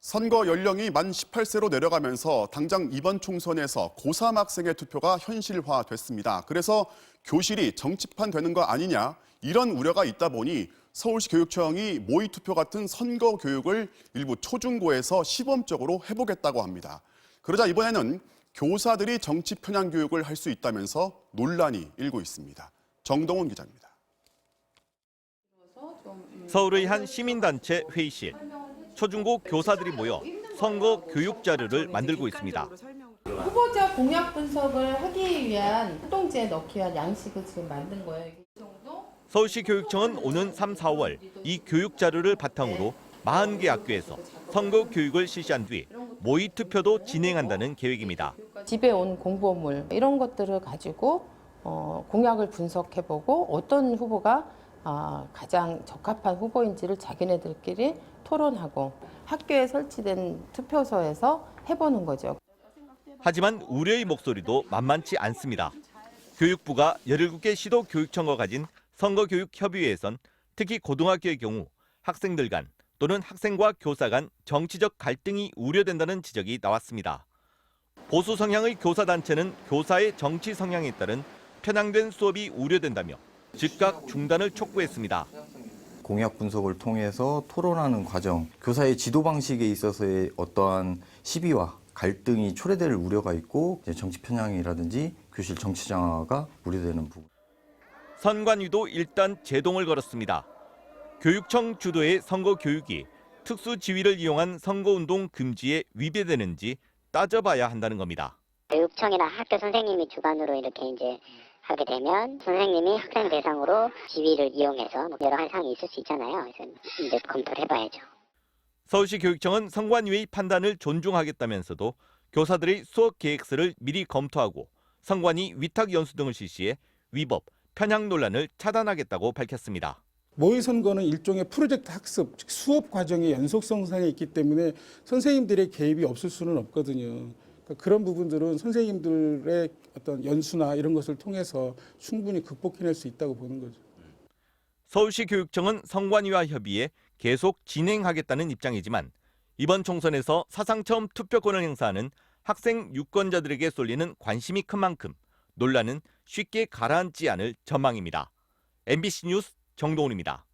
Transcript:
선거 연령이 만 18세로 내려가면서 당장 이번 총선에서 고3 학생의 투표가 현실화됐습니다. 그래서 교실이 정치판 되는 거 아니냐 이런 우려가 있다 보니 서울시 교육청이 모의투표 같은 선거 교육을 일부 초중고에서 시범적으로 해보겠다고 합니다. 그러자 이번에는 교사들이 정치 편향 교육을 할 수 있다면서 논란이 일고 있습니다. 정동훈 기자입니다. 서울의 한 시민단체 회의실. 초중고 교사들이 모여 선거 교육 자료를 만들고 있습니다. 후보자 공약 분석을 하기 위한 활동지에 넣기 위한 양식을 지금 만든 거예요. 서울시 교육청은 오는 3, 4월 이 교육 자료를 바탕으로 40개 학교에서 선거 교육을 실시한 뒤 모의 투표도 진행한다는 계획입니다. 집에 온 공보물 이런 것들을 가지고 공약을 분석해보고 어떤 후보가 가장 적합한 후보인지를 자기네들끼리 토론하고 학교에 설치된 투표소에서 해보는 거죠. 하지만 우려의 목소리도 만만치 않습니다. 교육부가 17개 시도 교육청과 가진 선거교육협의회에선 특히 고등학교의 경우 학생들 간 또는 학생과 교사 간 정치적 갈등이 우려된다는 지적이 나왔습니다. 보수 성향의 교사단체는 교사의 정치 성향에 따른 편향된 수업이 우려된다며 즉각 중단을 촉구했습니다. 공약 분석을 통해서 토론하는 과정, 교사의 지도 방식에 있어서의 어떠한 시비와 갈등이 초래될 우려가 있고 정치 편향이라든지 교실 정치 장화가 우려되는 부분. 선관위도 일단 제동을 걸었습니다. 교육청 주도의 선거 교육이 특수 지위를 이용한 선거운동 금지에 위배되는지 따져봐야 한다는 겁니다. 교육청이나 학교 선생님이 주관으로 이렇게 이제 하게 되면 선생님이 학생 대상으로 지위를 이용해서 여러 가지 사항이 있을 수 있잖아요. 그래서 이제 검토를 해봐야죠. 서울시 교육청은 선관위의 판단을 존중하겠다면서도 교사들의 수업 계획서를 미리 검토하고 선관위 위탁 연수 등을 실시해 위법, 편향 논란을 차단하겠다고 밝혔습니다. 모의선거는 일종의 프로젝트 학습, 즉 수업 과정의 연속성상에 있기 때문에 선생님들의 개입이 없을 수는 없거든요. 그러니까 그런 부분들은 선생님들의 어떤 연수나 이런 것을 통해서 충분히 극복해낼 수 있다고 보는 거죠. 서울시 교육청은 선관위와 협의해 계속 진행하겠다는 입장이지만 이번 총선에서 사상 처음 투표권을 행사하는 학생 유권자들에게 쏠리는 관심이 큰 만큼 논란은 쉽게 가라앉지 않을 전망입니다. MBC 뉴스 정동훈입니다.